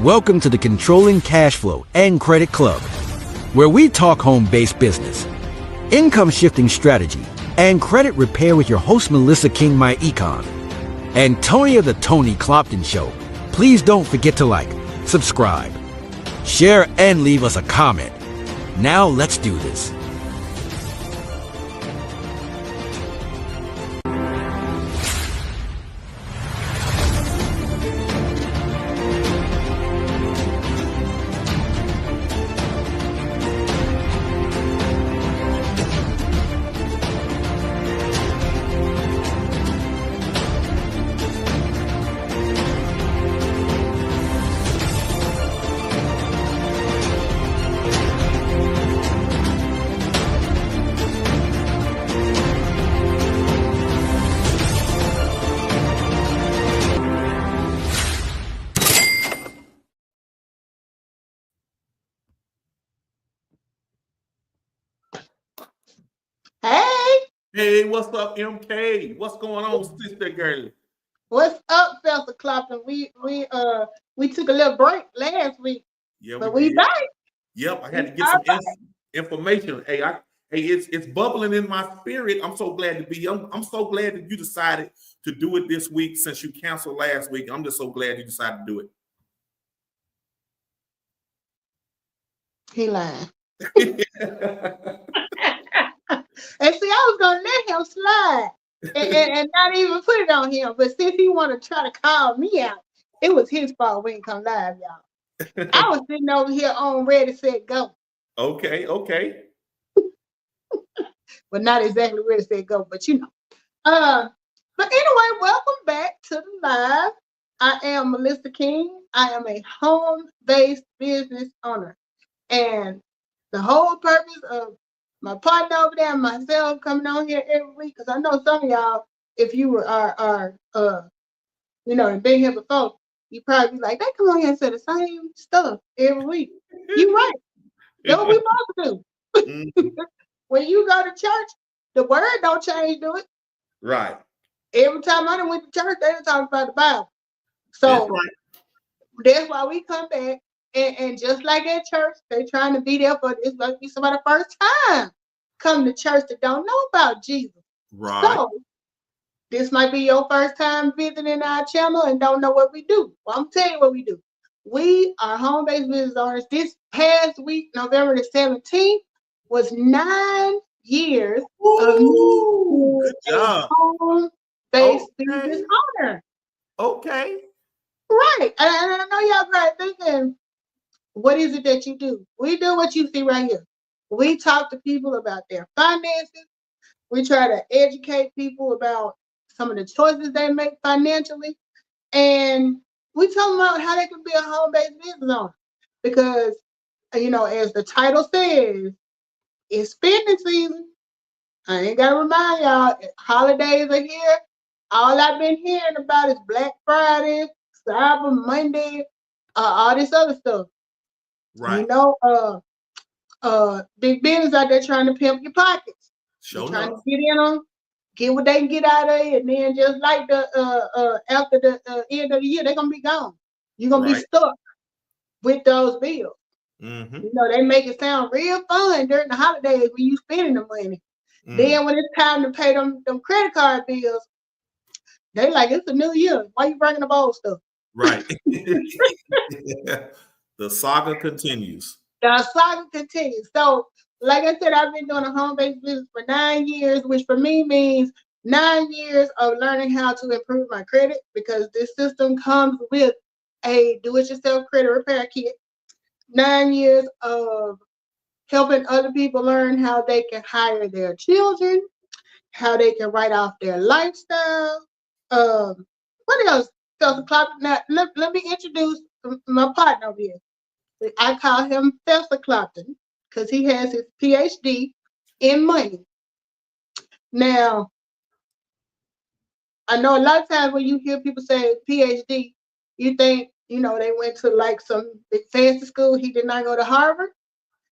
Welcome to the Controlling Cash Flow and Credit Club, where we talk home-based business, income shifting strategy, and credit repair with your host Melissa King, my econ, and Tony of the Tony Clopton Show. Please don't forget to like, subscribe, share, and leave us a comment. Now let's do this. Hey, what's up, MK? What's going on, sister girl? What's up, Felsa Clopton? We took a little break last week, but we back. Yep, I had to get some information. Hey, it's bubbling in my spirit. I'm so glad to be. I'm so glad that you decided to do it this week since you canceled last week. I'm just so glad you decided to do it. He lying. And see, I was gonna let him slide and not even put it on him. But since he want to try to call me out, it was his fault we didn't come live, y'all. I was sitting over here on ready, set, go. Okay. But not exactly ready, set, go, but you know. But anyway, welcome back to the live. I am Melissa King. I am a home-based business owner. And the whole purpose of my partner over there and myself coming on here every week, because I know some of y'all, if you are been here before, you probably be like, they come on here and say the same stuff every week. You're right. That's what we supposed to do. When you go to church, the word don't change, do it? Right. Every time I went to church, they were talking about the Bible. So that's why we come back. And just like at church, they trying to be there for this must be somebody's first time come to church that don't know about Jesus. Right. So this might be your first time visiting our channel and don't know what we do. Well, I'm telling you what we do. We are home-based business owners. This past week, November the 17th, was 9 years of me being a home-based business owner. Okay. Right. And I know y'all probably thinking, what is it that you do? We do what you see right here. We talk to people about their finances. We try to educate people about some of the choices they make financially. And we tell them about how they can be a home-based business owner. Because, as the title says, it's spending season. I ain't got to remind y'all, holidays are here. All I've been hearing about is Black Friday, Cyber Monday, all this other stuff. Right. Big business out there trying to pimp your pockets. Trying to get in them, get what they can get out of it, and then just like the after the end of the year, they're gonna be gone. You're gonna be stuck with those bills. Mm-hmm. They make it sound real fun during the holidays when you spending the money. Then when it's time to pay them credit card bills, they like, it's a new year. Why you bringing up old stuff? Right. The saga continues. So, like I said, I've been doing a home-based business for 9 years, which for me means 9 years of learning how to improve my credit, because this system comes with a do-it-yourself credit repair kit. 9 years of helping other people learn how they can hire their children, how they can write off their lifestyle. What else? Now, let me introduce my partner over here. I call him Felsa Clopton because he has his PhD in money. Now, I know a lot of times when you hear people say PhD, you think, they went to like some big fancy school. He did not go to Harvard.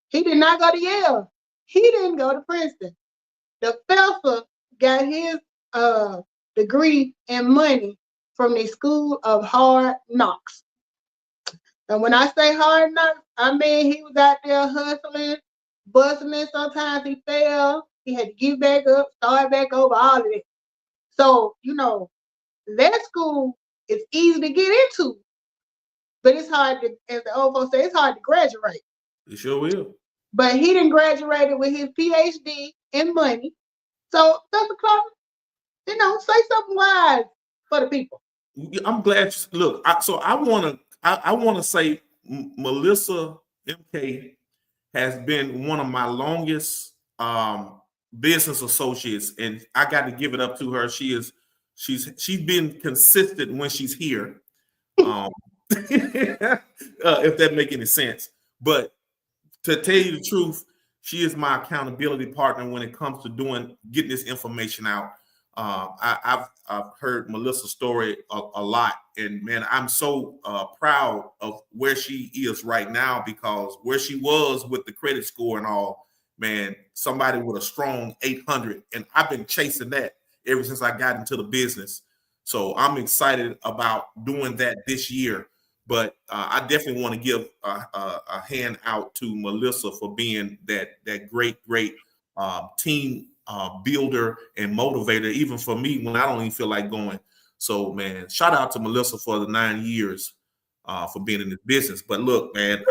He did not go to Yale. He didn't go to Princeton. The Felsa got his degree in money from the School of Hard Knocks. And when I say hard knocks, I mean he was out there hustling, bustling. Sometimes he fell. He had to get back up, start back over, all of it. So, that school is easy to get into, but it's hard to, as the old folks say, it's hard to graduate. It sure will. But he didn't graduate with his PhD in money. So, Dr. Clark, say something wise for the people. I'm glad. Look, I want to say Melissa MK has been one of my longest business associates, and I got to give it up to her. She's been consistent when she's here. If that make any sense. But to tell you the truth, she is my accountability partner when it comes to getting this information out. I've heard Melissa's story a lot, and man, I'm so proud of where she is right now, because where she was with the credit score and all, man, somebody with a strong 800, and I've been chasing that ever since I got into the business. So I'm excited about doing that this year. But I definitely want to give a hand out to Melissa for being that great team builder and motivator, even for me when I don't even feel like going. So, man, shout out to Melissa for the 9 years for being in this business. But look, man,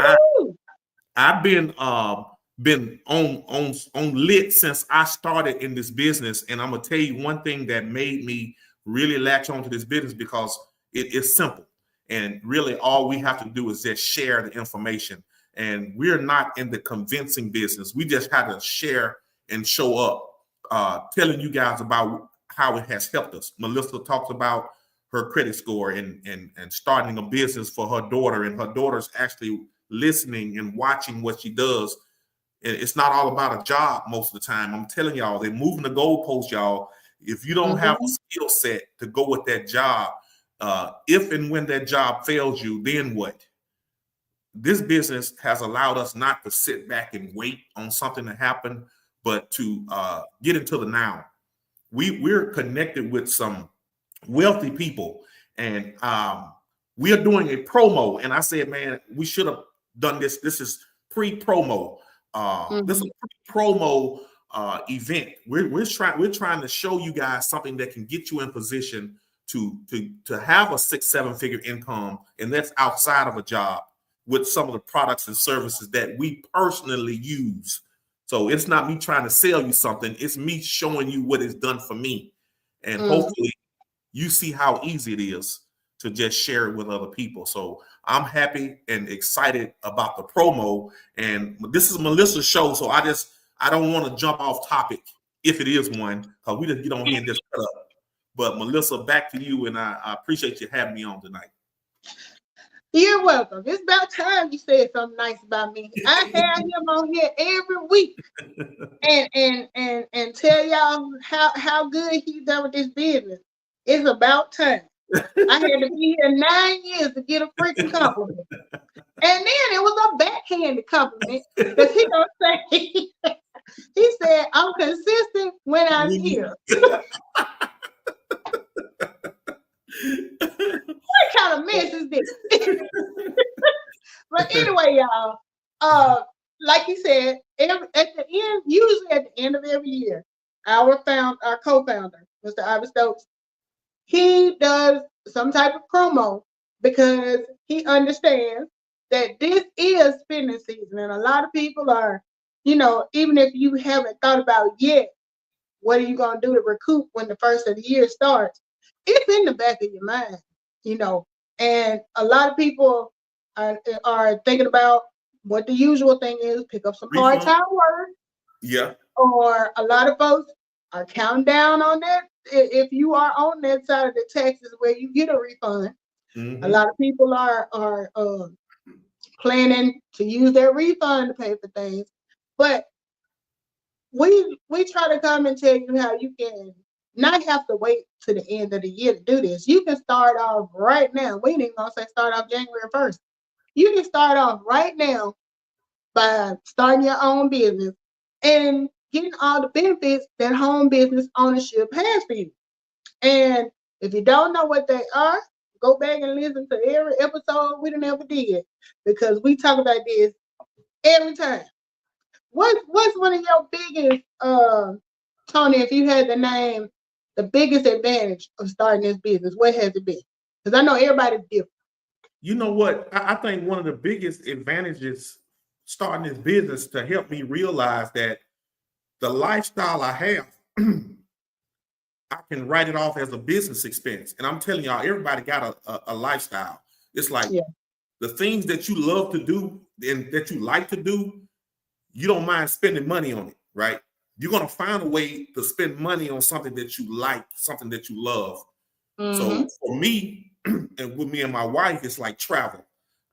I've been on lit since I started in this business, and I'm gonna tell you one thing that made me really latch onto this business, because it is simple. And really, all we have to do is just share the information. And we're not in the convincing business. We just have to share and show up, telling you guys about how it has helped us. Melissa talks about her credit score and starting a business for her daughter, and her daughter's actually listening and watching what she does. And it's not all about a job most of the time. I'm telling y'all, they're moving the goalposts, y'all. If you don't have a skill set to go with that job, if and when that job fails you, then what? This business has allowed us not to sit back and wait on something to happen, but to get into the now. We're connected with some wealthy people, and we are doing a promo. And I said, man, we should have done this. This is pre-promo. This is a pre-promo event. We're trying to show you guys something that can get you in position to have a 6-7 figure income, and that's outside of a job, with some of the products and services that we personally use. So it's not me trying to sell you something, it's me showing you what it's done for me. And hopefully you see how easy it is to just share it with other people. So I'm happy and excited about the promo. And this is Melissa's show, so I don't want to jump off topic if it is one, because we just get on here and just cut up. But Melissa, back to you, and I appreciate you having me on tonight. You're welcome. It's about time you said something nice about me. I have him on here every week and tell y'all how good he's done with this business. It's about time. I had to be here 9 years to get a freaking compliment. And then it was a backhanded compliment, because he gonna say, he said, I'm consistent when I'm here. What kind of mess is this? But anyway, y'all, like he said, usually at the end of every year, our co-founder, Mr. Ivan Stokes, he does some type of promo, because he understands that this is spending season, and a lot of people are, even if you haven't thought about yet, what are you going to do to recoup when the first of the year starts? It's in the back of your mind, and a lot of people are thinking about what the usual thing is: pick up some part-time work. Yeah. Or a lot of folks are counting down on that. If you are on that side of the taxes where you get a refund, a lot of people are planning to use their refund to pay for things. But we try to come and tell you how you can not have to wait to the end of the year to do this. You can start off right now. We ain't even gonna say start off January 1st. You can start off right now by starting your own business and getting all the benefits that home business ownership has for you. And if you don't know what they are, Go back and listen to every episode we done ever did, because we talk about this every time. What's one of your biggest, Tony, if you had to name the biggest advantage of starting this business, what has it been? Because I know everybody's different. You know what? I think one of the biggest advantages starting this business to help me realize that the lifestyle I have, I can write it off as a business expense. And I'm telling y'all, everybody got a lifestyle. It's like the things that you love to do and that you like to do, you don't mind spending money on it, right? You're going to find a way to spend money on something that you like, something that you love. So for me, and with me and my wife, it's like travel.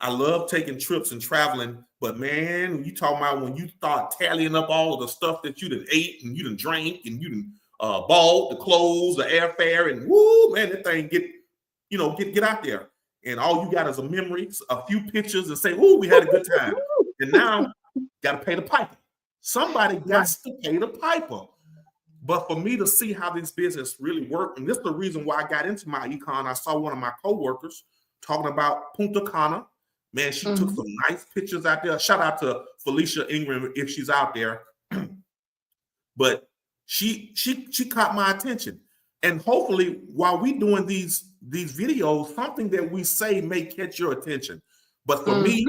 I love taking trips and traveling, but man, you talking about when you start tallying up all of the stuff that you done ate and you done drank and you done bought, the clothes, the airfare, and woo, man, that thing get out there. And all you got is a memory, a few pictures, and say, "Ooh, we had a good time." And now, got to pay the piper. Somebody got to pay the piper. But for me to see how this business really worked, and this is the reason why I got into my econ, I saw one of my coworkers talking about Punta Cana. Man, she took some nice pictures out there. Shout out to Felicia Ingram if she's out there. But she caught my attention. And hopefully, while we doing these videos, something that we say may catch your attention. But for me,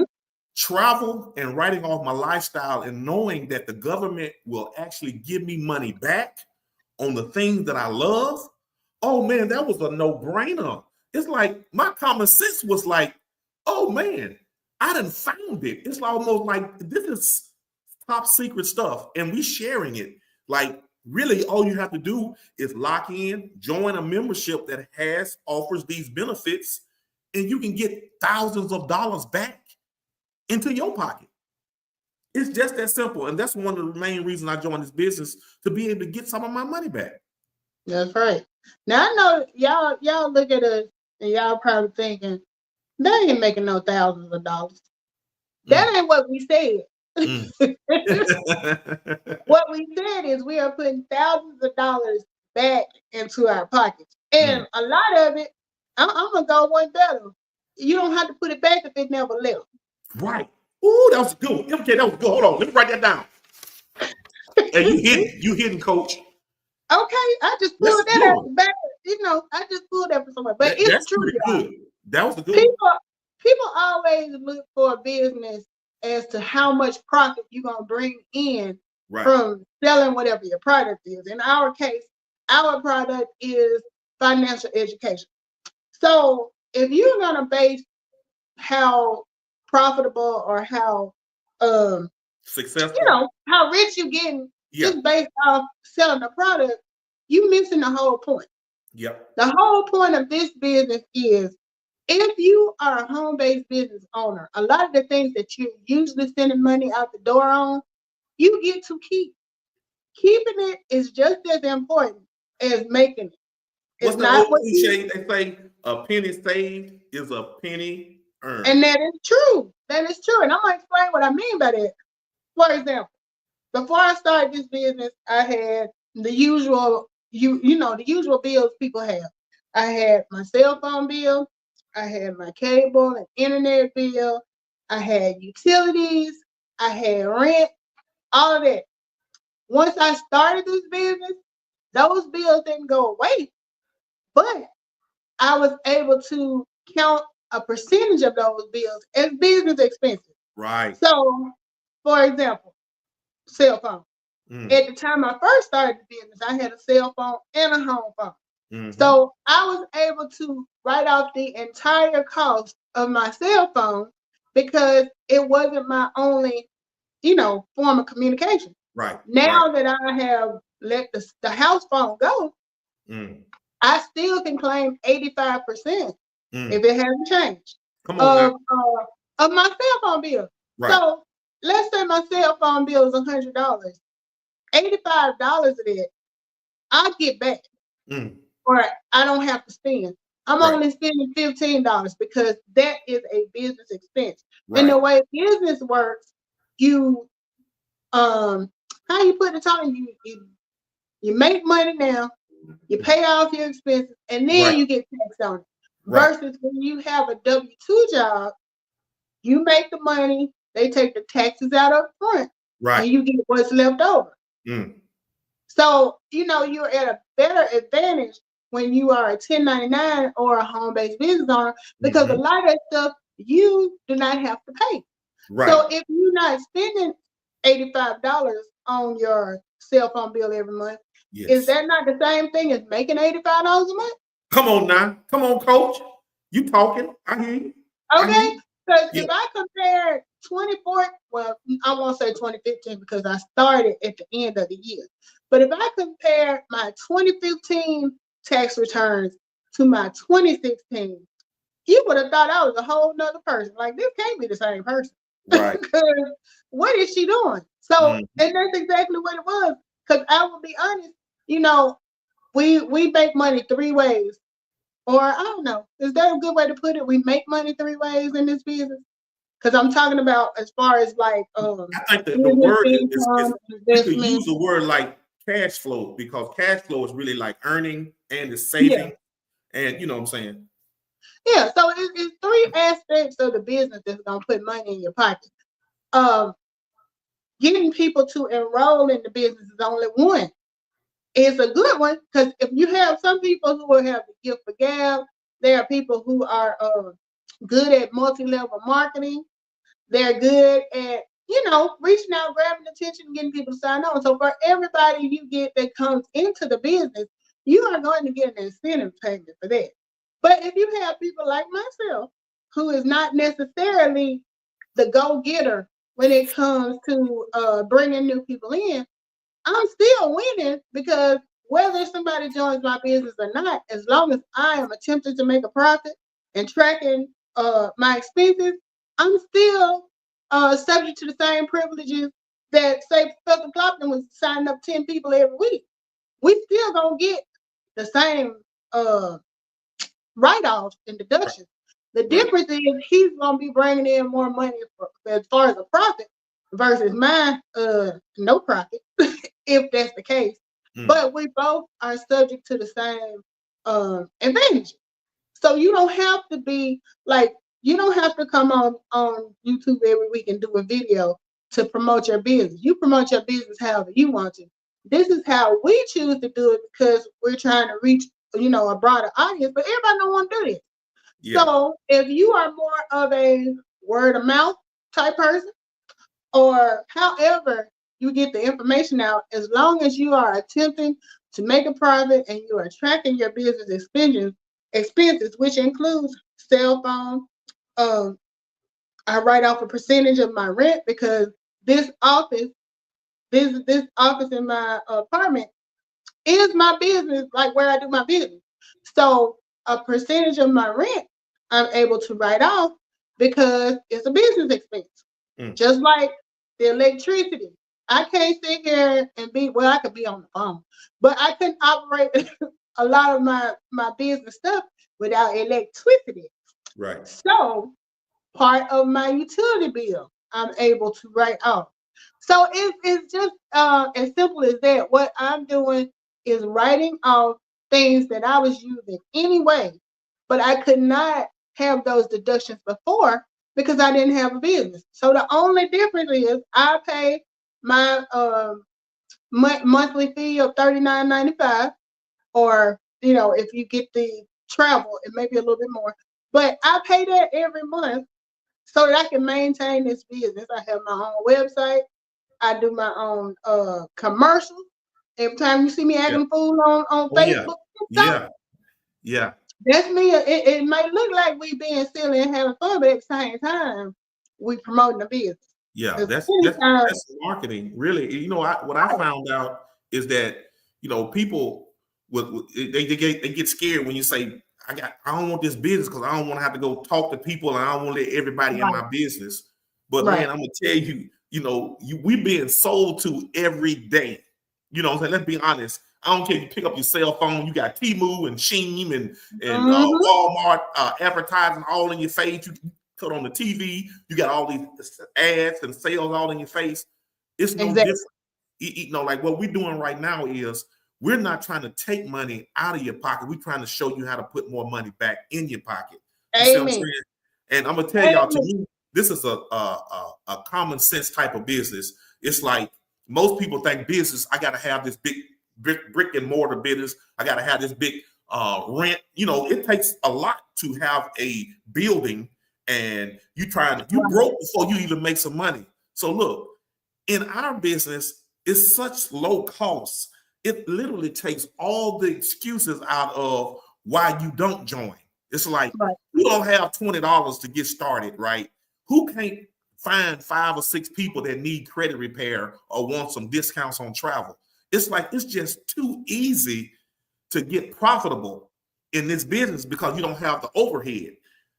travel and writing off my lifestyle and knowing that the government will actually give me money back on the things that I love, oh man, that was a no-brainer. It's like my common sense was like, oh man, I done found it. It's almost like this is top secret stuff and we sharing it. Like really all you have to do is lock in, join a membership that offers these benefits, and you can get thousands of dollars back into your pocket. It's just that simple. And that's one of the main reasons I joined this business, to be able to get some of my money back. That's right. Now I know y'all look at us and y'all probably thinking, they ain't making no thousands of dollars. That ain't what we said. What we said is we are putting thousands of dollars back into our pockets. And a lot of it, I'm gonna go one better. You don't have to put it back if it never left. Right. Ooh, that was good. Okay, that was good. Hold on. Let me write that down. And you hidden, coach. Okay, I just pulled that out the back. I just pulled that from somewhere. But it's true. Good. That was the good. People always look for a business as to how much profit you're gonna bring in from selling whatever your product is. In our case, our product is financial education. So if you're gonna base how profitable or how successful, how rich you getting just based off selling the product, you missing the whole point. Yep. The whole point of this business is, if you are a home-based business owner, a lot of the things that you're usually sending money out the door on, you get to keep. Keeping it is just as important as making it. What's the old cliche? They say a penny saved is a penny earned. And that is true. That is true. And I'm going to explain what I mean by that. For example, before I started this business, I had the usual, the usual bills people have. I had my cell phone bill. I had my cable and internet bill. I had utilities. I had rent, all of that. Once I started this business, those bills didn't go away, but I was able to count a percentage of those bills as business expenses. Right. So, for example, cell phone. At the time I first started the business, I had a cell phone and a home phone. So I was able to write off the entire cost of my cell phone because it wasn't my only, form of communication. Right. Now that I have let the house phone go, I still can claim 85% if it hasn't changed of my cell phone bill. Right. So let's say my cell phone bill is $100. $85 of it, I'll get back. Or I don't have to spend. I'm only spending $15 because that is a business expense. Right. And the way business works, you how you put it on, you make money now, you pay off your expenses, and then you get taxed on it. Right. Versus when you have a W-2 job, you make the money, they take the taxes out up front, Right. and you get what's left over. Mm. So, you're at a better advantage when you are a 1099 or a home-based business owner, because a lot of that stuff you do not have to pay. Right. So if you're not spending $85 on your cell phone bill every month, is that not the same thing as making $85 a month? Come on now. Come on, coach. You talking. I hear you. Okay. Because if I compare 24, well, I won't say 2015 because I started at the end of the year. But if I compare my 2015 tax returns to my 2016, you would have thought I was a whole nother person. Like, this can't be the same person. Right. Because what is she doing? So, and that's exactly what it was. Because I will be honest, we make money 3 ways. Or I don't know. Is that a good way to put it? We make money 3 ways in this business? Because I'm talking about as far as like I think the word income, is you could use the word like cash flow, because cash flow is really like earning and the saving. And you know what I'm saying? Yeah, so it's 3 aspects of the business that's gonna put money in your pocket. Getting people to enroll in the business is only one. It's a good one because if you have some people who will have the gift for gab, there are people who are good at multi-level marketing. They're good at reaching out, grabbing attention, getting people to sign on. So for everybody you get that comes into the business, you are going to get an incentive payment for that. But if you have people like myself who is not necessarily the go-getter when it comes to bringing new people in, I'm still winning because whether somebody joins my business or not, as long as I am attempting to make a profit and tracking my expenses, I'm still subject to the same privileges that, say, Professor Clopton was signing up 10 people every week. We still gonna get the same write-offs and deductions. The difference is he's gonna be bringing in more money as far as a profit versus my no profit, if that's the case. But we both are subject to the same advantage. So you don't have to be like, you don't have to come on YouTube every week and do a video to promote your business. You promote your business however you want to. This is how we choose to do it because we're trying to reach a broader audience, but everybody don't want to do this. Yeah. So if you are more of a word of mouth type person, or however you get the information out, as long as you are attempting to make a profit and you are tracking your business expenses, which includes cell phone. I write off a percentage of my rent because this office in my apartment is my business, like where I do my business. So a percentage of my rent I'm able to write off because it's a business expense. Just like the electricity. I can't sit here and I could be on the phone, but I couldn't operate a lot of my business stuff without electricity. Right. So part of my utility bill I'm able to write off. So it's just as simple as that. What I'm doing is writing off things that I was using anyway, but I could not have those deductions before because I didn't have a business. So the only difference is I pay my monthly fee of $39.95, or if you get the travel, it may be a little bit more. But I pay that every month so that I can maintain this business. I have my own website. I do my own commercials. Every time you see me acting a fool on Facebook, yeah. That's me. It might look like we being silly and having fun, but at the same time, we promoting the business. Yeah, that's marketing. Really, what I found out is that people they get scared when you say I don't want this business because I don't want to have to go talk to people and I don't want to let everybody in my business. But man, I'm gonna tell you, we being sold to every day. You know what I'm saying? Let's be honest. I don't care if you pick up your cell phone, you got Temu and Shein and Walmart advertising all in your face. You put on the TV, you got all these ads and sales all in your face. It's no different. Like what we're doing right now is we're not trying to take money out of your pocket. We're trying to show you how to put more money back in your pocket. You see what I'm saying? And I'm gonna tell y'all, to me, this is a common sense type of business. It's like most people think business, I gotta have this big brick and mortar business. I gotta have this big rent. You know, it takes a lot to have a building, and you broke before you even make some money. So look, in our business, it's such low cost. It literally takes all the excuses out of why you don't join. It's like, you don't have $20 to get started, right? Who can't find 5 or 6 people that need credit repair or want some discounts on travel? It's like, it's just too easy to get profitable in this business because you don't have the overhead.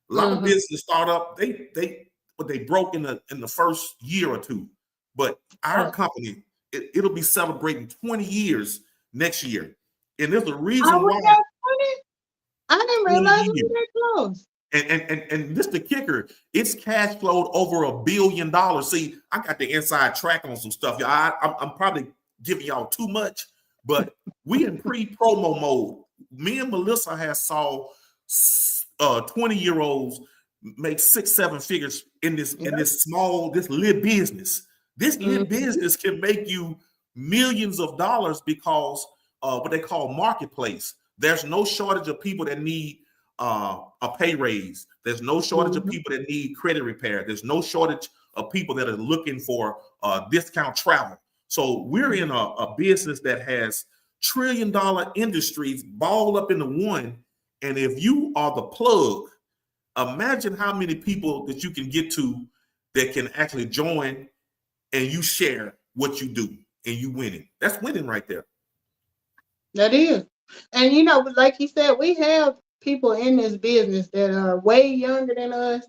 A lot of business startup, they broke in the first year or two. But our company, it'll be celebrating 20 years next year. And there's a reason why. I didn't realize it was that close. And this the kicker. It's cash flowed over $1 billion. See, I got the inside track on some stuff. Y'all, I'm probably giving y'all too much, but we in pre-promo mode. Me and Melissa has saw 20-year-olds make 6-7 figures in this little business. This little business can make you millions of dollars because what they call marketplace. There's no shortage of people that need a pay raise. There's no shortage of people that need credit repair. There's no shortage of people that are looking for discount travel. So we're in a business that has trillion-dollar industries balled up into one. And if you are the plug, imagine how many people that you can get to that can actually join and you share what you do and you winning. That's winning right there. That is. And, you know, like he said, we have people in this business that are way younger than us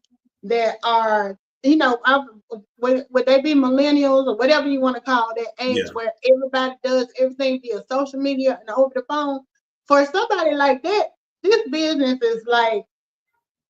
that are, you know, would they be millennials or whatever you want to call that age where everybody does everything via social media and over the phone. For somebody like that, this business is like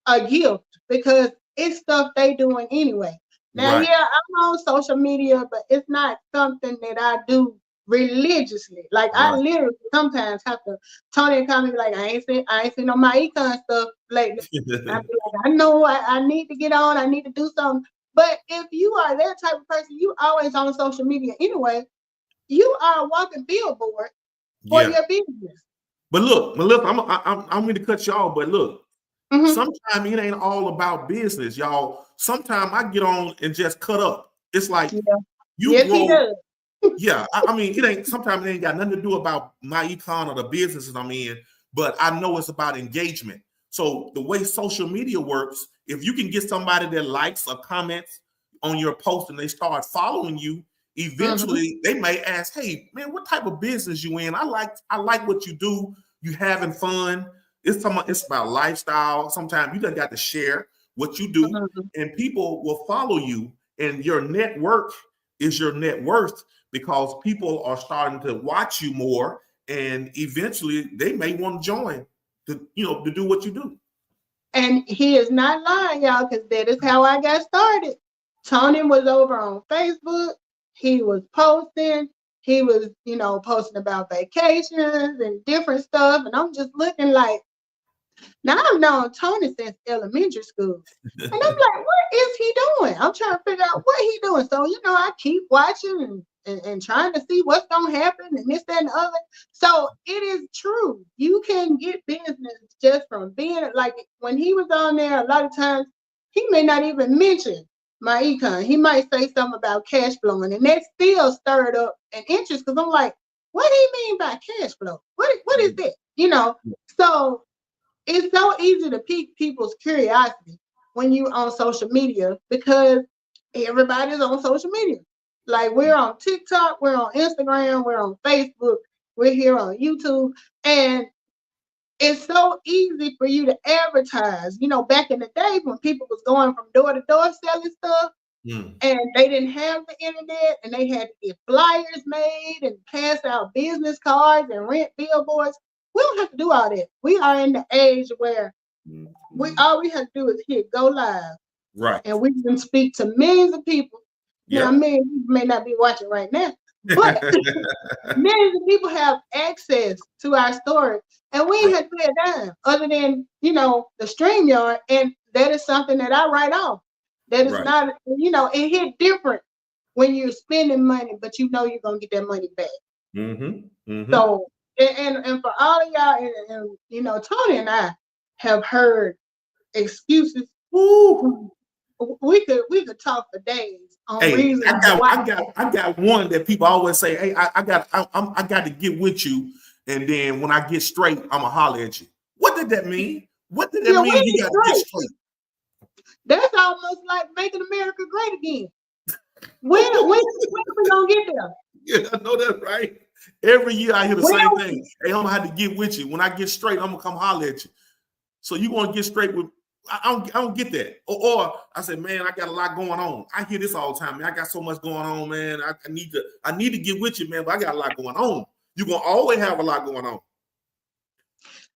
a gift because it's stuff they doing anyway. Now, I'm on social media, but it's not something that I do religiously. Like I literally sometimes have to Tony call me like, I ain't seen no my econ stuff lately. I be like, I know I need to get on, I need to do something. But if you are that type of person, you always on social media anyway, you are a walking billboard for your business. But look, Melissa, I'm going to cut you off, but look, sometimes it ain't all about business, y'all. Sometimes I get on and just cut up. It's like you grow. I mean, sometimes it ain't got nothing to do about my econ or the businesses I'm in, but I know it's about engagement. So the way social media works, if you can get somebody that likes or comments on your post and they start following you, eventually they may ask, hey man, what type of business you in? I like what you do. You having fun. It's about lifestyle. Sometimes you just got to share what you do and people will follow you, and your network is your net worth because people are starting to watch you more, and eventually they may want to join to do what you do. And he is not lying, y'all, because that is how I got started. Tony was over on Facebook. He was posting. He was, posting about vacations and different stuff. And I'm just looking like, now I've known Tony since elementary school. And I'm like, what is he doing? I'm trying to figure out what he's doing. So, I keep watching and trying to see what's going to happen and this, that, and the other. So it is true. You can get business just from being, like when he was on there, a lot of times he may not even mention my econ. He might say something about cash flowing, and that still stirred up an interest because I'm like, what do you mean by cash flow? What is that? So it's so easy to pique people's curiosity when you're on social media because everybody's on social media. Like we're on TikTok, we're on Instagram, we're on Facebook, we're here on YouTube, and it's so easy for you to advertise. Back in the day when people was going from door to door selling stuff, and they didn't have the internet, and they had to get flyers made and pass out business cards and rent billboards. We don't have to do all that. We are in the age where all we have to do is hit go live, right? And we can speak to millions of people. Now, you may not be watching right now, But millions of people have access to our story, and we ain't had to pay a dime other than, you know, the StreamYard, and that is something that I write off. That is not, you know, it hit different when you're spending money, but you know you're gonna get that money back. So, and for all of y'all, and you know, Tony and I have heard excuses. Ooh, we could talk for days on reasons why. I got one that people always say, hey, I got to get with you, and then when I get straight, I'ma holler at you. What did that mean? What did that mean? You got to get straight. That's almost like making America great again. When are we gonna get there? Yeah, I know that's right. Every year I hear the same thing. Hey, I'm gonna have to get with you. When I get straight, I'm gonna come holler at you. So you want to get straight with? I don't get that. Or I say, man, I got a lot going on. I hear this all the time, man. I got so much going on, man. I need to get with you, man. But I got a lot going on. You're gonna always have a lot going on.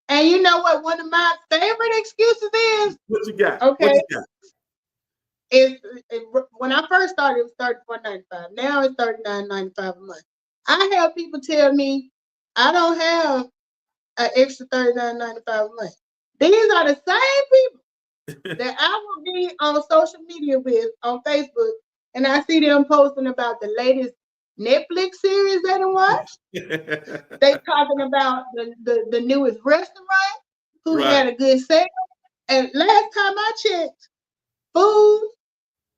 And you know what? One of my favorite excuses is, what you got? Okay. What you got? When I first started, it was $34.95. Now it's $39.95 a month. I have people tell me I don't have an extra $39.95 a month. These are the same people that I will be on social media with on Facebook, and I see them posting about the latest Netflix series they done watched. They talking about the newest restaurant who had a good sale. And last time I checked, food,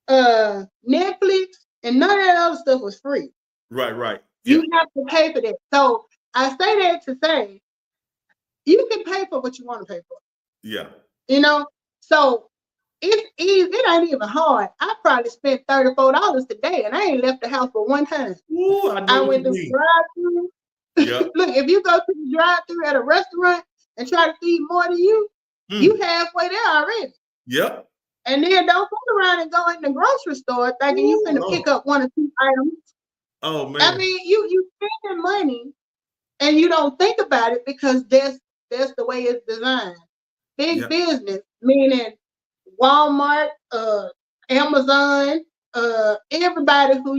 Netflix, and none of that other stuff was free. Right. You have to pay for that. So I say that to say you can pay for what you want to pay for. Yeah. You know, so it's easy. It ain't even hard. I probably spent $34 today, and I ain't left the house for one time. Ooh, I went through the drive-through. Yeah. Look, if you go to the drive-through at a restaurant and try to feed more than you, you halfway there already. Yep. And then don't go around and go in the grocery store thinking you finna pick up one or two items. Oh man. I mean, you spending money and you don't think about it because that's the way it's designed. Big business, meaning Walmart, Amazon, everybody who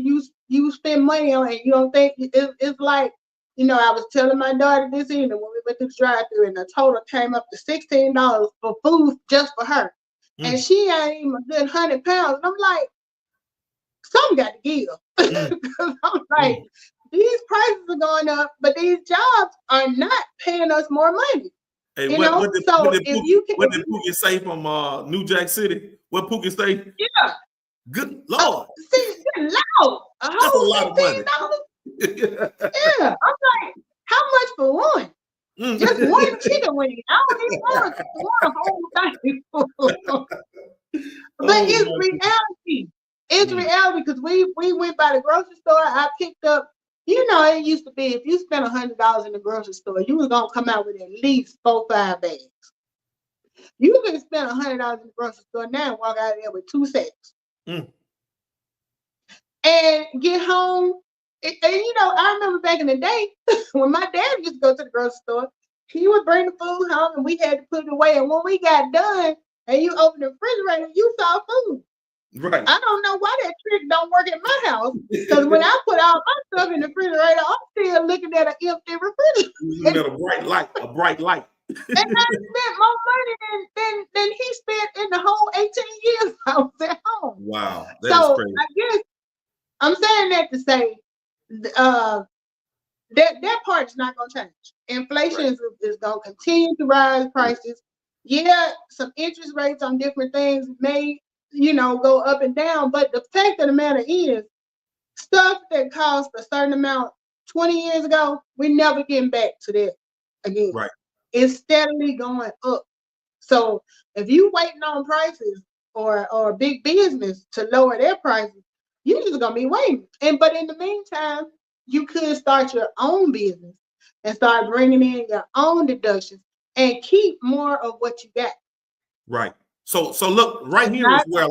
you spend money on and you don't think it's like, you know, I was telling my daughter this evening when we went to the drive-thru and the total came up to $16 for food just for her. And she ain't even a good 100 pounds. And I'm like, something got to give. Because I'm like, these prices are going up, but these jobs are not paying us more money. Hey, you know? So if you can, what did Pookie say from New Jack City? What Pookie say? Yeah. Good Lord. See, good Lord. That's a lot of money. Yeah. I'm like, how much for one? Just one chicken wing. I don't even want a whole thing. But it's reality. It's reality because we went by the grocery store. I picked up, you know, it used to be if you spent $100 in the grocery store, you was gonna come out with at least 4-5 bags. You can spend $100 in the grocery store now and walk out of there with 2 sets. And get home. And you know, I remember back in the day when my dad used to go to the grocery store, he would bring the food home and we had to put it away. And when we got done and you open the refrigerator, you saw food. Right. I don't know why that trick don't work at my house. Because when I put all my stuff in the refrigerator, I'm still looking at an empty refrigerator. Looking at a bright light. And I spent more money than he spent in the whole 18 years I was at home. Wow. So crazy. I guess I'm saying that to say that part is not going to change. Inflation is going to continue to rise prices. Yeah, some interest rates on different things may, you know, go up and down. But the fact of the matter is, stuff that cost a certain amount 20 years ago, we're never getting back to that again. Right. It's steadily going up. So if you waiting on prices or big business to lower their prices, you're just gonna be waiting. But in the meantime, you could start your own business and start bringing in your own deductions and keep more of what you got. Right. So look, right here is where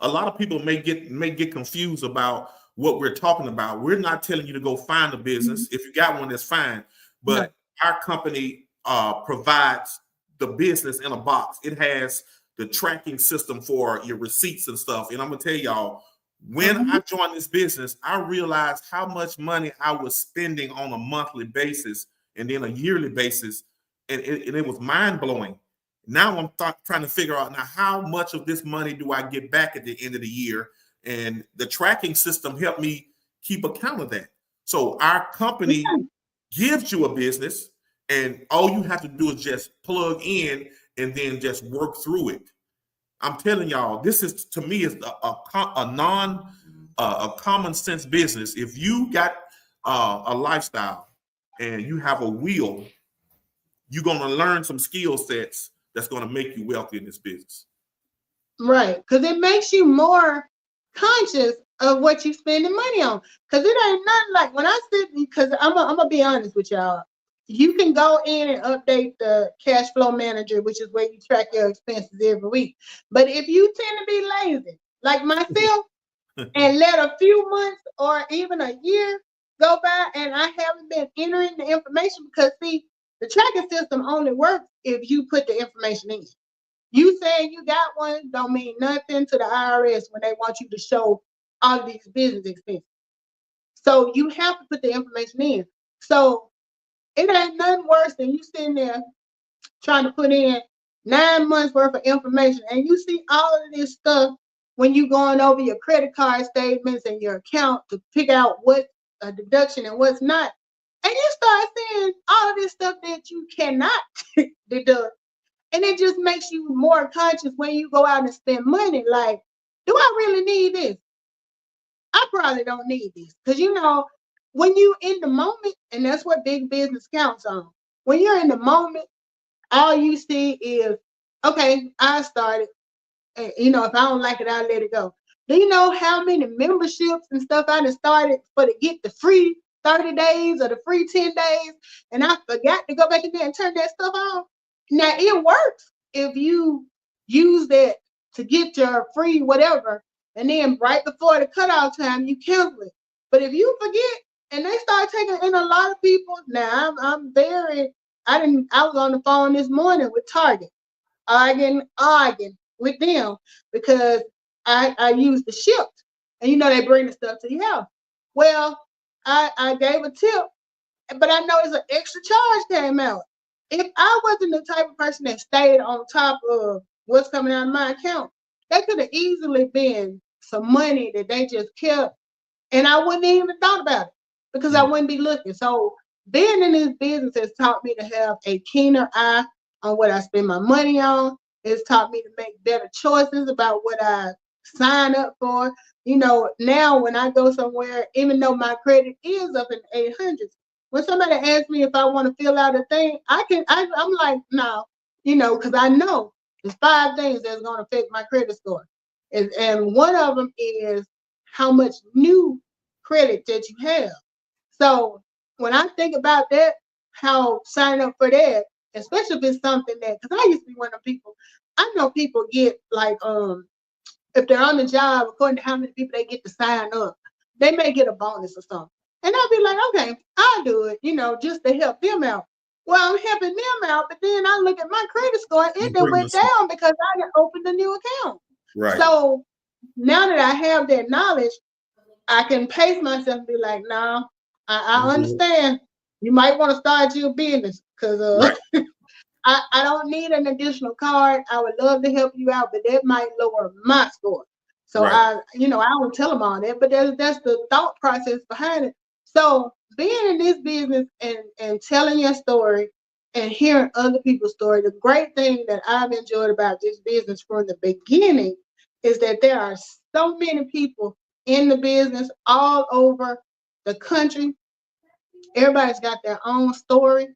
a lot of people may get confused about what we're talking about. We're not telling you to go find a business. If you got one, that's fine. But our company provides the business in a box. It has the tracking system for your receipts and stuff. And I'm gonna tell y'all, When I joined this business, I realized how much money I was spending on a monthly basis and then a yearly basis, and it was mind blowing. Now I'm trying to figure out now how much of this money do I get back at the end of the year, and the tracking system helped me keep account of that. So our company gives you a business, and all you have to do is just plug in and then just work through it. I'm telling y'all, this is to me is a common sense business. If you got a lifestyle and you have a will, you're gonna learn some skill sets that's gonna make you wealthy in this business. Right, because it makes you more conscious of what you're spending money on. Because it ain't nothing like when I sit, because I'm gonna be honest with y'all. You can go in and update the cash flow manager, which is where you track your expenses every week. But if you tend to be lazy, like myself, and let a few months or even a year go by and I haven't been entering the information, because see, the tracking system only works if you put the information in. You saying you got one don't mean nothing to the IRS when they want you to show all of these business expenses. So you have to put the information in. So it ain't nothing worse than you sitting there trying to put in 9 months worth of information and you see all of this stuff when you going over your credit card statements and your account to pick out what's a deduction and what's not. And you start seeing all of this stuff that you cannot deduct. And it just makes you more conscious when you go out and spend money. Like, do I really need this? I probably don't need this. Because, when you in the moment, and that's what big business counts on. When you're in the moment, all you see is, okay, I started. And, if I don't like it, I'll let it go. Do you know how many memberships and stuff I done started for to get the free 30 days or the free 10 days? And I forgot to go back in there and turn that stuff on. Now, it works if you use that to get your free whatever, and then right before the cutoff time, you cancel it. But if you forget and they start taking in a lot of people, now I was on the phone this morning with Target, arguing with them because I used the Shipt, and they bring the stuff to your house. Well, I gave a tip, but I noticed an extra charge came out. If I wasn't the type of person that stayed on top of what's coming out of my account, that could have easily been some money that they just kept, and I wouldn't even thought about it because I wouldn't be looking. So being in this business has taught me to have a keener eye on what I spend my money on. It's taught me to make better choices about what I sign up for. Now when I go somewhere, even though my credit is up in 800s, when somebody asks me if I want to fill out a thing, I'm like, no, because I know there's 5 things that's going to affect my credit score. And one of them is how much new credit that you have. So when I think about that, how signing up for that, especially if it's something that, because I used to be one of the people, I know people get like, if they're on the job, according to how many people they get to sign up, they may get a bonus or something. And I'll be like, okay, I'll do it, just to help them out. Well, I'm helping them out, but then I look at my credit score and it went down because I had opened a new account. Right. So now that I have that knowledge, I can pace myself and be like, no, I understand. You might want to start your business because right. I don't need an additional card. I would love to help you out, but that might lower my score. So right. I don't tell them all that, but that's the thought process behind it. So being in this business and telling your story and hearing other people's story, the great thing that I've enjoyed about this business from the beginning is that there are so many people in the business all over the country. Everybody's got their own story.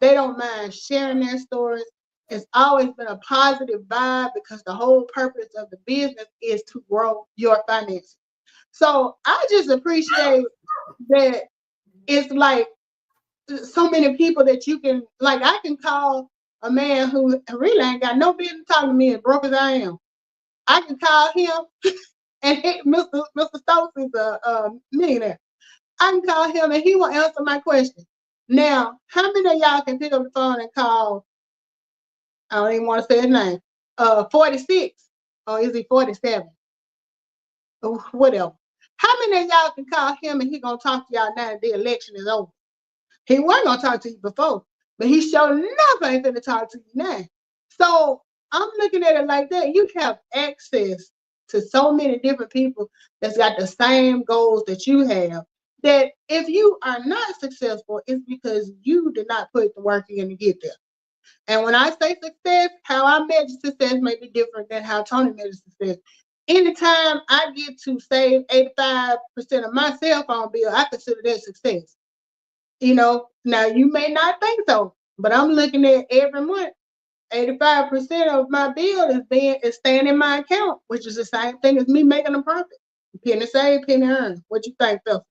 They don't mind sharing their stories. It's always been a positive vibe because the whole purpose of the business is to grow your finances. So I just appreciate that it's like so many people that you can, like I can call a man who really ain't got no business talking to me as broke as I am. I can call him and Mr. Stokes is a millionaire. I can call him and he will answer my question. Now, how many of y'all can pick up the phone and call, I don't even want to say his name, 46, or is he 47? whatever. How many of y'all can call him and he gonna talk to y'all now that the election is over? He wasn't gonna talk to you before, but he sure enough ain't gonna talk to you now. So I'm looking at it like that. You have access to so many different people that's got the same goals that you have. That if you are not successful, it's because you did not put the work in to get there. And when I say success, how I measure success may be different than how Tony measures success. Anytime I get to save 85% of my cell phone bill, I consider that success. Now you may not think so, but I'm looking at every month, 85% of my bill is staying in my account, which is the same thing as me making a profit. Penny saved, penny earned. What you think, Phil?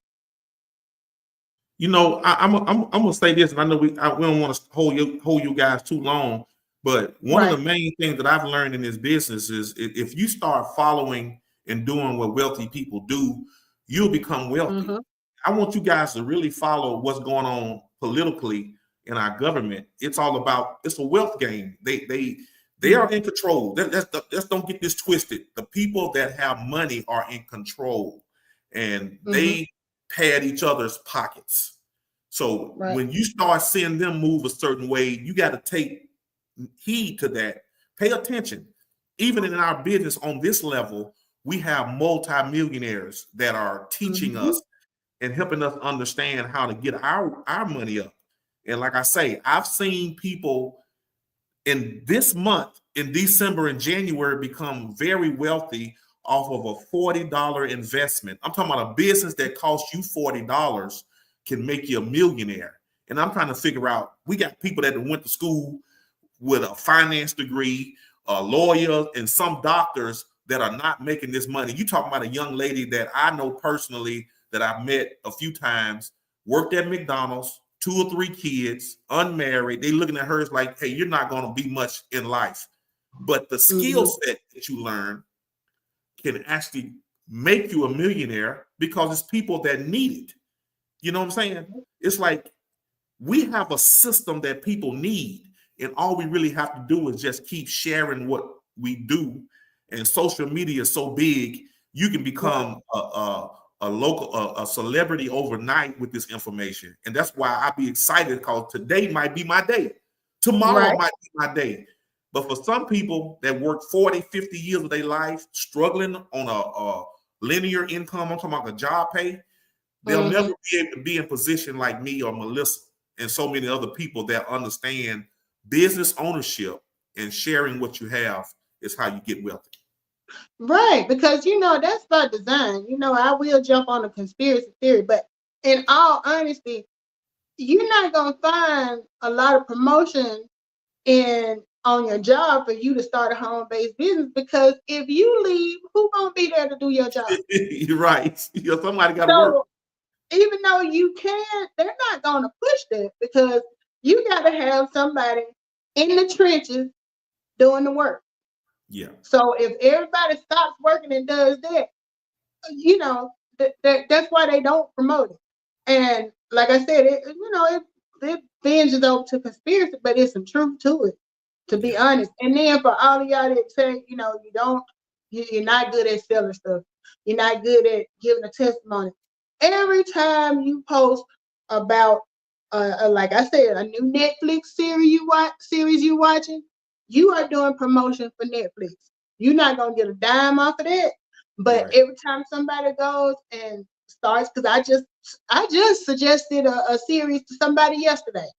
I'm gonna say this, and I know we don't want to hold you guys too long, but one of the main things that I've learned in this business is if you start following and doing what wealthy people do, you'll become wealthy. Mm-hmm. I want you guys to really follow what's going on politically in our government. It's a wealth game. They are in control. Let's don't get this twisted. The people that have money are in control, and they pad each other's pockets. So when you start seeing them move a certain way, you got to take heed to that. Pay attention. Even in our business on this level, we have multimillionaires that are teaching us and helping us understand how to get our money up. And like I say, I've seen people in this month, in December and January, become very wealthy off of a $40 investment. I'm talking about a business that costs you $40 can make you a millionaire. And I'm trying to figure out, we got people that went to school with a finance degree, a lawyer, and some doctors that are not making this money. You talking about a young lady that I know personally that I've met a few times, worked at McDonald's, 2 or 3 kids, unmarried. They looking at her as like, hey, you're not going to be much in life. But the skill set that you learn can actually make you a millionaire because it's people that need it. You know what I'm saying? It's like we have a system that people need, and all we really have to do is just keep sharing what we do. And social media is so big, you can become a celebrity overnight with this information. And that's why I be excited, because today might be my day. Tomorrow might be my day. But for some people that work 40, 50 years of their life, struggling on a linear income, I'm talking about a job pay, they'll never be able to be in position like me or Melissa and so many other people that understand business ownership, and sharing what you have is how you get wealthy. Right, because that's by design. I will jump on a conspiracy theory, but in all honesty, you're not gonna find a lot of promotion on your job for you to start a home-based business, because if you leave, who's gonna be there to do your job? You're right. Somebody got to work. Even though you can, they're not gonna push that, because you got to have somebody in the trenches doing the work. Yeah. So if everybody stops working and does that, that's why they don't promote it. And like I said, it binges over to conspiracy, but it's some truth to it, to be honest. And then for all of y'all that say, you're not good at selling stuff, you're not good at giving a testimony. Every time you post about, like I said, a new Netflix series you watching, you are doing promotion for Netflix. You're not gonna get a dime off of that. But every time somebody goes and starts, because I just suggested a series to somebody yesterday.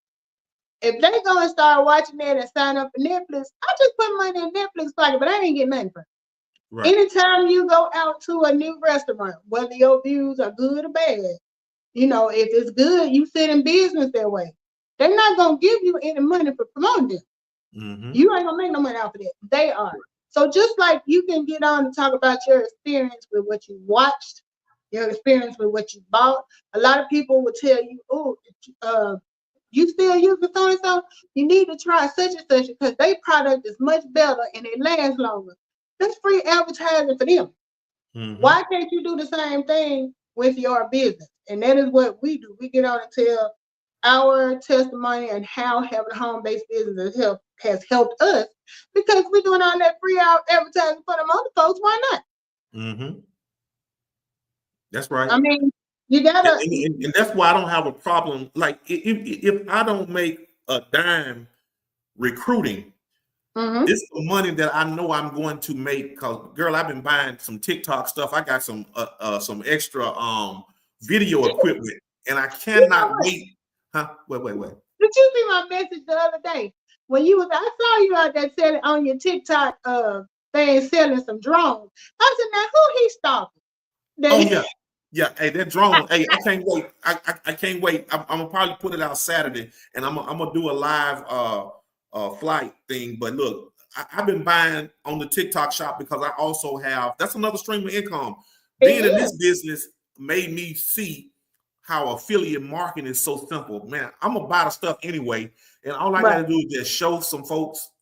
If they go and start watching that and sign up for Netflix, I just put money in Netflix pocket, but I ain't getting nothing from it. Right. Anytime you go out to a new restaurant, whether your views are good or bad, if it's good, you sit in business that way. They're not gonna give you any money for promoting them. Mm-hmm. You ain't gonna make no money off of that. They are. So just like you can get on and talk about your experience with what you watched, your experience with what you bought. A lot of people will tell you, you still using so-and-so, you need to try such and such, because their product is much better and it lasts longer. That's free advertising for them. Mm-hmm. Why can't you do the same thing with your business? And that is what we do. We get on and tell our testimony and how having a home-based business has helped us, because we're doing all that free advertising for them other folks. Why not? Mm-hmm. That's right. I mean, you gotta. And that's why I don't have a problem. Like if I don't make a dime recruiting, it's the money that I know I'm going to make. Cause girl, I've been buying some TikTok stuff. I got some extra video equipment, and I You know cannot what? wait. Huh? Wait. Did you see my message the other day when you was? I saw you out there selling on your TikTok thing, selling some drones. I said, now who he stalking? Oh yeah. Yeah, hey, that drone. Hey, I can't wait. I can't wait. I'm gonna probably put it out Saturday, and I'm gonna do a live flight thing. But look, I've been buying on the TikTok shop because I also have. That's another stream of income. Being in this business made me see how affiliate marketing is so simple. Man, I'm gonna buy the stuff anyway, and all I gotta do is just show some folks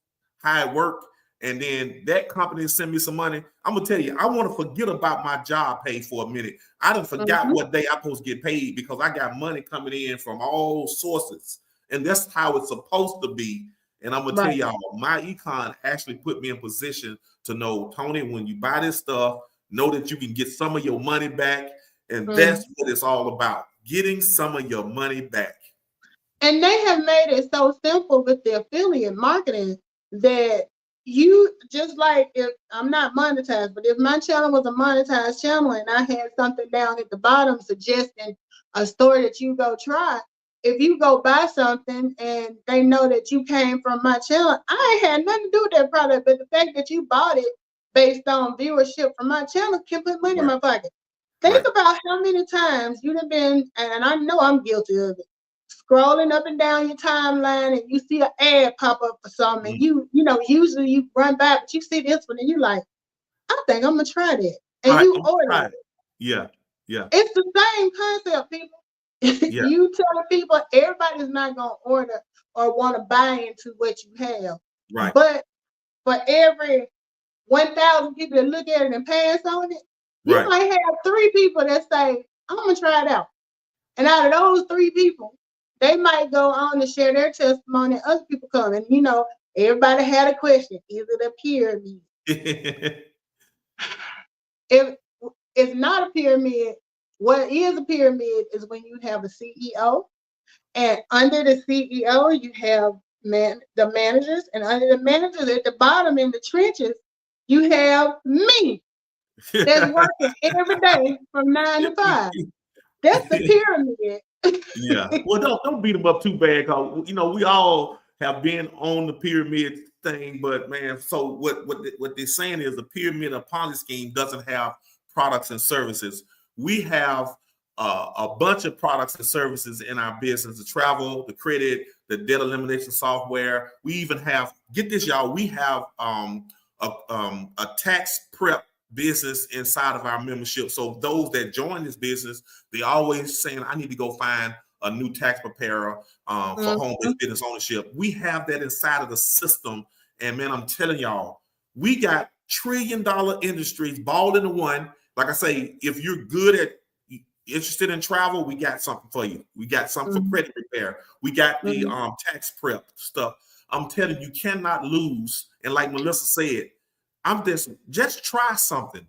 how it works. And then that company send me some money. I'm gonna tell you, I want to forget about my job pay for a minute. I done forgot what day I'm supposed to get paid because I got money coming in from all sources, and that's how it's supposed to be. And I'm gonna tell y'all, my econ actually put me in position to know, Tony, when you buy this stuff, know that you can get some of your money back, and that's what it's all about: getting some of your money back. And they have made it so simple with the affiliate marketing that you just like, if I'm not monetized, but if my channel was a monetized channel and I had something down at the bottom suggesting a store that you go try, if you go buy something and they know that you came from my channel, I ain't had nothing to do with that product, but the fact that you bought it based on viewership from my channel can put money in my pocket. Think about how many times you'd have been, and I know I'm guilty of it, scrolling up and down your timeline and you see an ad pop up for something, and you know, usually you run by, but you see this one and you like, I think I'm gonna try that. And you order it. Yeah. It's the same concept, people. You tell people everybody's not gonna order or want to buy into what you have. Right. But for every 1,000 people that look at it and pass on it, you might have 3 people that say, I'm gonna try it out. And out of those 3 people, they might go on to share their testimony. Other people come, and you know, everybody had a question: is it a pyramid? If it's not a pyramid, what is a pyramid is when you have a CEO, and under the CEO you have the managers, and under the managers at the bottom in the trenches, you have me that's working every day from 9 to 5. That's the pyramid. Yeah. Well, don't beat them up too bad, because you know we all have been on the pyramid thing. But man, so what they're saying is the pyramid of Ponzi scheme doesn't have products and services. We have a bunch of products and services in our business: the travel, the credit, the debt elimination software. We even have, get this, y'all, we have a tax prep business inside of our membership. So those that join this business, they always saying, I need to go find a new tax preparer for home-based business ownership. We have that inside of the system. And man, I'm telling y'all, we got trillion-dollar industries balled into one. Like I say, if you're interested in travel, we got something for you. We got something for credit repair. We got the tax prep stuff. I'm telling you, cannot lose. And like Melissa said, I'm just try something.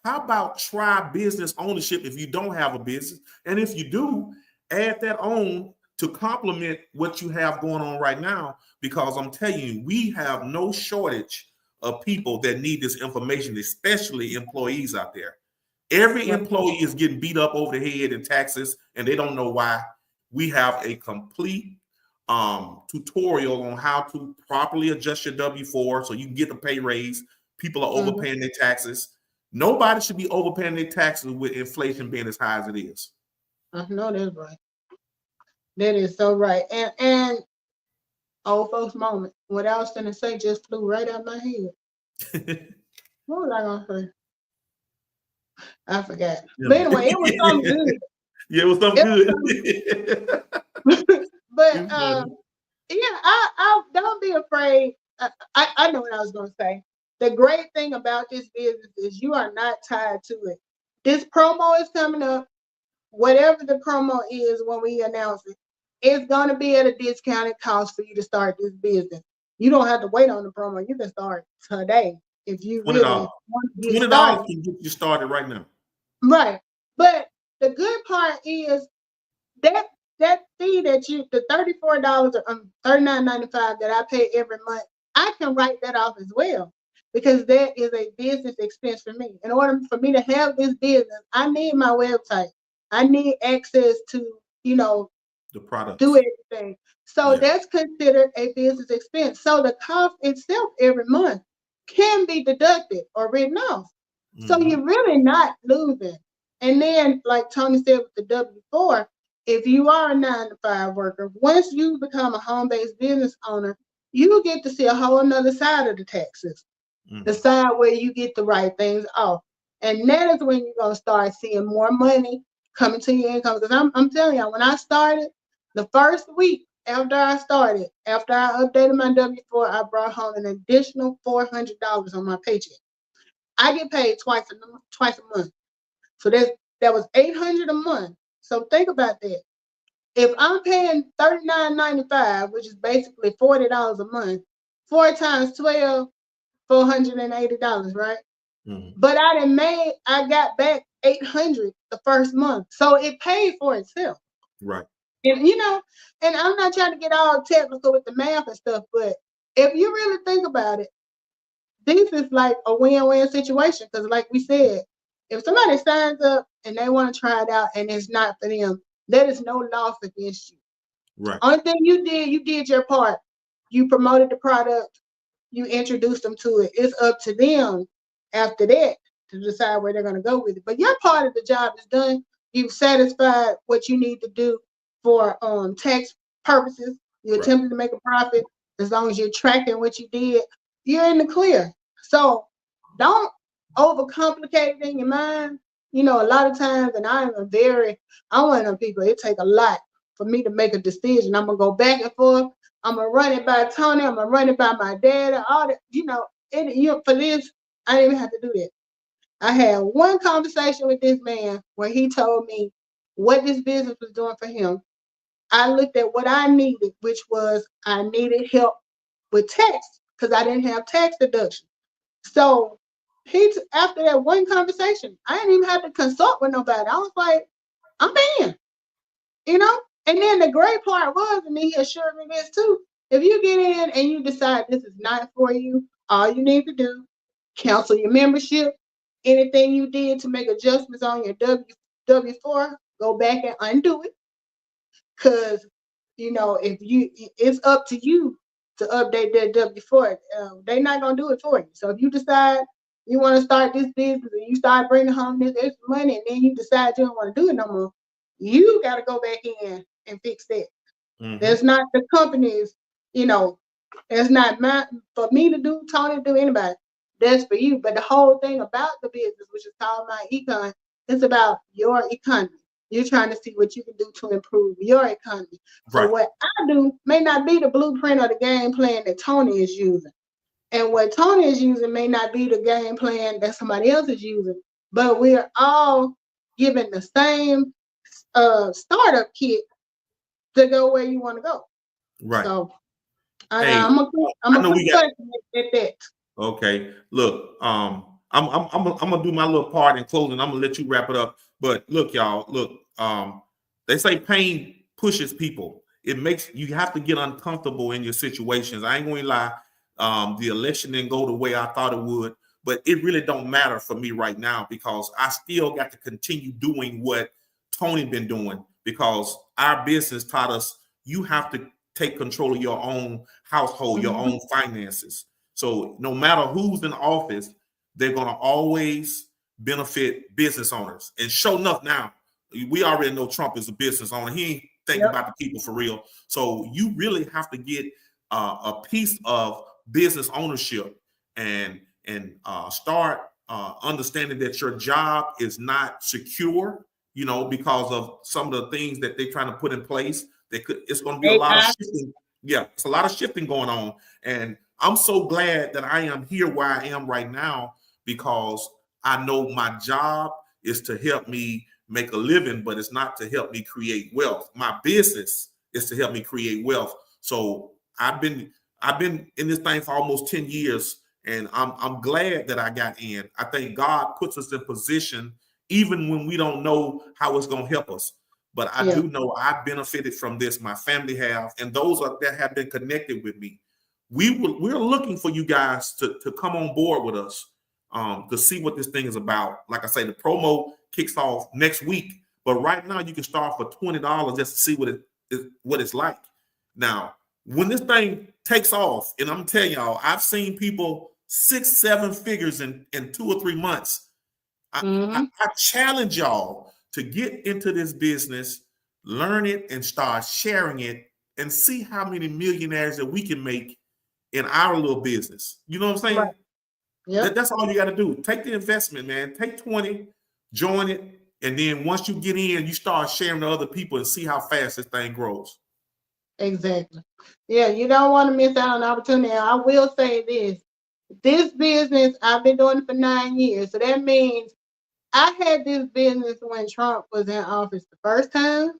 How about try business ownership if you don't have a business? And if you do, add that on to complement what you have going on right now, because I'm telling you, we have no shortage of people that need this information, especially employees out there. Every employee is getting beat up over the head in taxes, and they don't know why. We have a complete tutorial on how to properly adjust your W-4 so you can get the pay raise. People are overpaying their taxes. Nobody should be overpaying their taxes with inflation being as high as it is. I know that's right. That is so right. And old folks moment. What I was gonna say just flew right out my head. What was I gonna say? I forgot. But anyway, it was something good. Yeah, it was something good. But yeah, I don't be afraid. I know what I was gonna say. The great thing about this business is you are not tied to it. This promo is coming up. Whatever the promo is when we announce it, it's gonna be at a discounted cost for you to start this business. You don't have to wait on the promo. You can start today if you really want to get started. $20 can get you started right now. Right. But the good part is that fee that the $34 or $39.95 that I pay every month, I can write that off as well because that is a business expense for me. In order for me to have this business, I need my website. I need access to, the products, do everything. So that's considered a business expense. So the cost itself every month can be deducted or written off. So you're really not losing. And then, like Tony said with the W-4, if you are a 9-to-5 worker, once you become a home-based business owner, you get to see a whole nother side of the taxes, the side where you get to write things off. And that is when you're going to start seeing more money coming to your income. Because I'm telling you, when I started, the first week after I updated my W-4, I brought home an additional $400 on my paycheck. I get paid twice a month. So that was $800 a month. So think about that. If I'm paying $39.95, which is basically $40 a month, 4 times 12, $480, right? But I got back $800 the first month. So it paid for itself. Right. And and I'm not trying to get all technical with the math and stuff, but if you really think about it, this is like a win-win situation. Because like we said, if somebody signs up and they want to try it out and it's not for them, there is no loss against you. Right. Only thing you did your part. You promoted the product, you introduced them to it. It's up to them after that to decide where they're going to go with it. But your part of the job is done. You've satisfied what you need to do for tax purposes. You attempted to make a profit. As long as you're tracking what you did, you're in the clear. So don't overcomplicate it in your mind. A lot of times, and I'm one of them people, it take a lot for me to make a decision. I'm going to go back and forth. I'm going to run it by Tony. I'm going to run it by my dad. All that, for this, I didn't even have to do that. I had one conversation with this man where he told me what this business was doing for him. I looked at what I needed, which was I needed help with tax because I didn't have tax deduction. So after that one conversation, I didn't even have to consult with nobody. I was like, I'm paying, And then the great part was, and he assured me this too, if you get in and you decide this is not for you, all you need to do, cancel your membership. Anything you did to make adjustments on your W-4, go back and undo it. Because, it's up to you to update that W-4. They're not going to do it for you. So if you decide you want to start this business and you start bringing home this extra money and then you decide you don't want to do it no more, you got to go back in and fix that. That's not the company's, it's not for me to do, Tony to do, anybody. That's for you. But the whole thing about the business, which is called My Econ, is about your economy. You're trying to see what you can do to improve your economy. So what I do may not be the blueprint or the game plan that Tony is using. And what Tony is using may not be the game plan that somebody else is using. But we're all given the same startup kit to go where you want to go. Right. So I'm a quick question at that. Okay. Look, I'm gonna do my little part in closing. I'm gonna let you wrap it up. But look, y'all, they say pain pushes people. It makes you have to get uncomfortable in your situations. I ain't gonna lie. The election didn't go the way I thought it would, but it really don't matter for me right now because I still got to continue doing what Tony been doing because our business taught us you have to take control of your own household, your own finances. So no matter who's in office, they're going to always benefit business owners. And sure enough, now we already know Trump is a business owner. He ain't thinking about the people for real. So you really have to get a piece of business ownership and start understanding that your job is not secure, because of some of the things that they're trying to put in place. It's going to be a lot of shifting. Yeah, it's a lot of shifting going on. And I'm so glad that I am here where I am right now because I know my job is to help me make a living, but it's not to help me create wealth. My business is to help me create wealth. So I've been in this thing for almost 10 years, and I'm glad that I got in. I think God puts us in position even when we don't know how it's going to help us. But I do know I benefited from this. My family have, and those that have been connected with me. We're looking for you guys to come on board with us to see what this thing is about. Like I say, the promo kicks off next week, but right now you can start for $20 just to see what it's like. Now, when this thing takes off, and I'm telling y'all, I've seen people 6-7 figures in 2 or 3 months. I challenge y'all to get into this business, learn it, and start sharing it, and see how many millionaires that we can make in our little business. You know what I'm saying? Right. Yep. That's all you got to do. Take the investment, man. Take 20, join it, and then once you get in, you start sharing to other people and see how fast this thing grows. Exactly. Yeah, you don't want to miss out on the opportunity. I will say this business, I've been doing it for 9 years. So that means I had this business when Trump was in office the first time.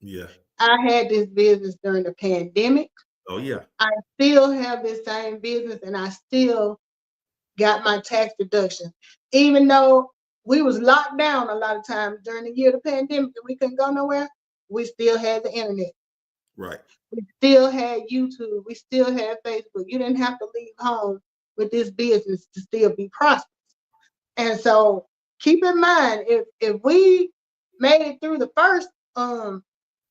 Yeah. I had this business during the pandemic. Oh, yeah. I still have this same business, and I still got my tax deduction. Even though we was locked down a lot of times during the year of the pandemic and we couldn't go nowhere, we still had the internet. Right. We still had YouTube. We still had Facebook. You didn't have to leave home with this business to still be prosperous. And so keep in mind, if we made it through the first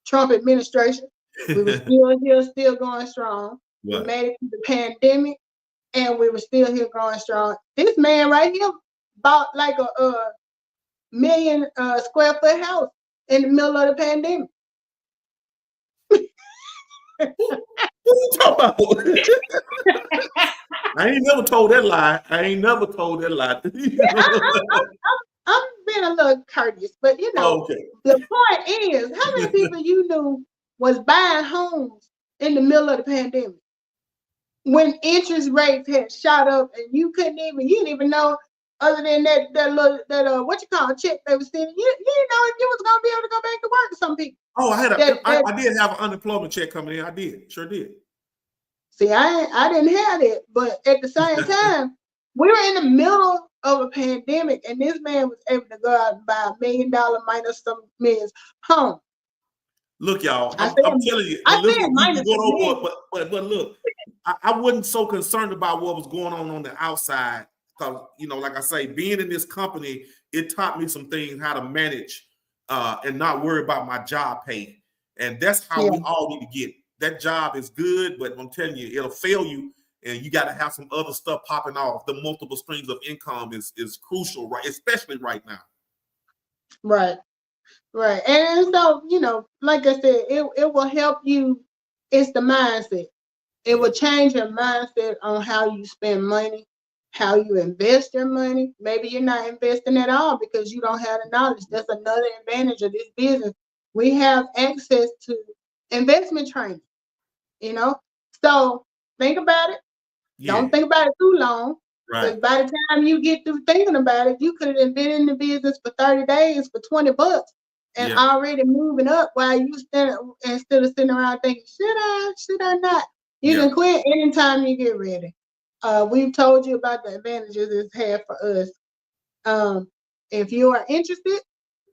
Trump administration, we were still here, still going strong. What? We made it through the pandemic, and we were still here growing strong. This man right here bought like a million square foot house in the middle of the pandemic. What you talking about? I ain't never told that lie. I'm being a little courteous, but you know, The point is, how many people you knew was buying homes in the middle of the pandemic when interest rates had shot up and you didn't even know, other than that what you call a check they was sending, you didn't know if you was gonna be able to go back to work. Some people. Oh, I did have an unemployment check coming in. I did, sure did. See, I didn't have it, but at the same time, we were in the middle of a pandemic, and this man was able to go out and buy $1 million minus some millions home. Look, y'all, I'm telling you. But look, I wasn't so concerned about what was going on the outside because, like I say, being in this company, it taught me some things, how to manage and not worry about my job pay. And that's how we all need to get. That job is good, but I'm telling you, it'll fail you, and you got to have some other stuff popping off. The multiple streams of income is crucial, right? Especially right now. Right. And so, like I said, it will help you. It's the mindset. It will change your mindset on how you spend money, how you invest your money. Maybe you're not investing at all because you don't have the knowledge. That's another advantage of this business. We have access to investment training, So think about it. Yeah. Don't think about it too long. Right. Because by the time you get through thinking about it, you could have been in the business for 30 days for $20 and already moving up while you instead of sitting around thinking, should I not? You can quit anytime you get ready. We've told you about the advantages it's had for us. If you are interested,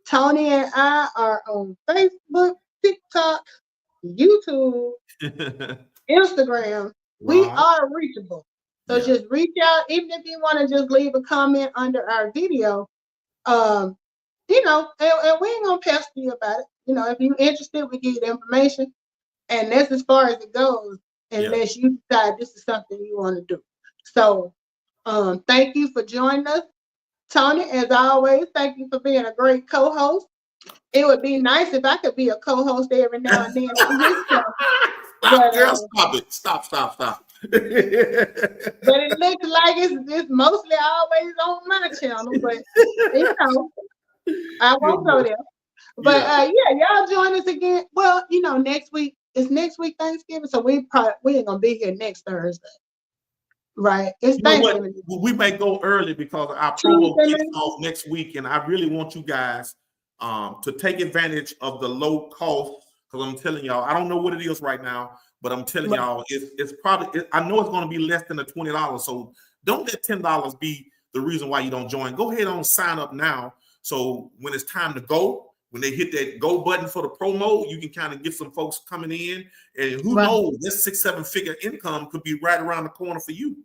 Tony and I are on Facebook, TikTok, YouTube, Instagram. We are reachable. So just reach out, even if you want to just leave a comment under our video. And we ain't gonna pester you about it. If you're interested, we give you the information. And that's as far as it goes, unless you decide this is something you want to do. So thank you for joining us. Tony, as always, thank you for being a great co-host. It would be nice if I could be a co-host every now and then. Stop. But it looks like it's mostly always on my channel, but I won't go there. But y'all join us again. Well, next week Thanksgiving, so we ain't gonna be here next Thursday. Right. It's Thanksgiving. We may go early because our promo kicks off next week, and I really want you guys to take advantage of the low cost. Because I'm telling y'all, I don't know what it is right now, but I'm telling y'all, it's probably. I know it's going to be less than the $20. So don't let $10 be the reason why you don't join. Go ahead and sign up now, So when it's time to go, when they hit that go button for the promo, you can kind of get some folks coming in, and who knows, this 6-7 figure income could be right around the corner for you.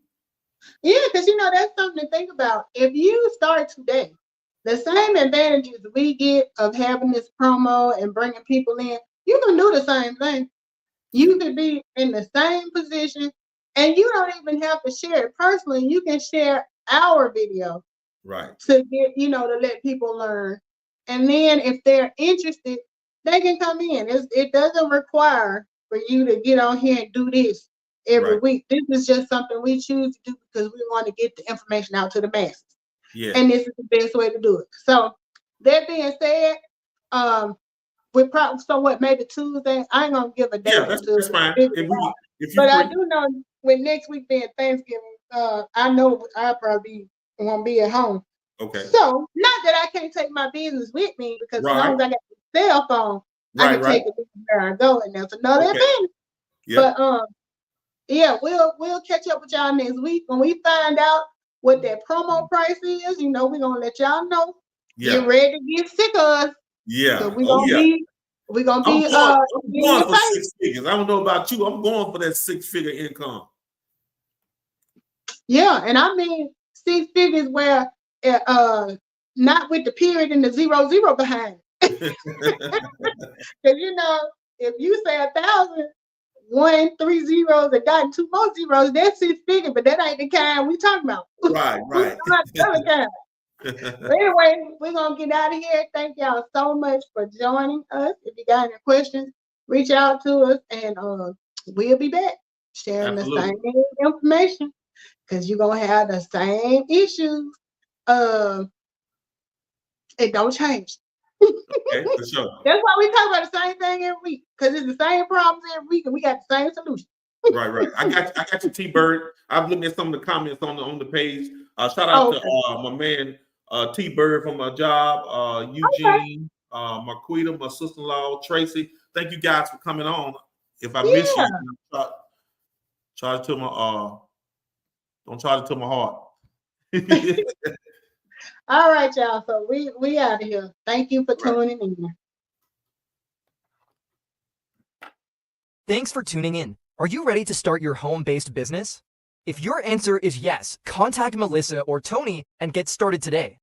Yeah, because that's something to think about. If you start today, the same advantages we get of having this promo and bringing people in, you can do the same thing. You could be in the same position, and you don't even have to share it personally. You can share our video, right? To get to let people learn, and then if they're interested, they can come in. It doesn't require for you to get on here and do this every week. This is just something we choose to do because we want to get the information out to the masses. Yeah. And this is the best way to do it. So that being said, we probably maybe Tuesday. I ain't gonna give a date. Yeah, that's fine. But I do know with next week being Thanksgiving, I know I'll probably won't be at home. Okay. So not that I can't take my business with me, because as long as I got the cell phone, I can take it where I go, and that's another advantage. Yep. But yeah, we'll catch up with y'all next week when we find out what that promo price is. We're gonna let y'all know. Yeah. Get ready to get sick of us. Yeah. We're gonna be I'm going for 6 figures. I don't know about you. I'm going for that 6-figure income. Yeah, and I mean 6 figures where not with the period and the 00 behind. Because if you say 1,000, 1, 3 zeros and got 2 more zeros, that's 6 figures, but that ain't the kind we talking about. Right. Other kind. But anyway, we're gonna get out of here. Thank y'all so much for joining us. If you got any questions, reach out to us, and we'll be back sharing the same information, because you're gonna have the same issues. It don't change. Okay, for sure. That's why we talk about the same thing every week, because it's the same problems every week, and we got the same solution. Right. I got you, T-Bird. I'm looking at some of the comments on the page. Shout out to my man T-Bird from my job, Eugene, Marquita, my sister-in-law, Tracy. Thank you guys for coming on. If I miss you, charge it to my don't charge it to my heart. All right, y'all. So we out of here. Thank you for tuning in. Thanks for tuning in. Are you ready to start your home-based business? If your answer is yes, contact Melissa or Tony and get started today.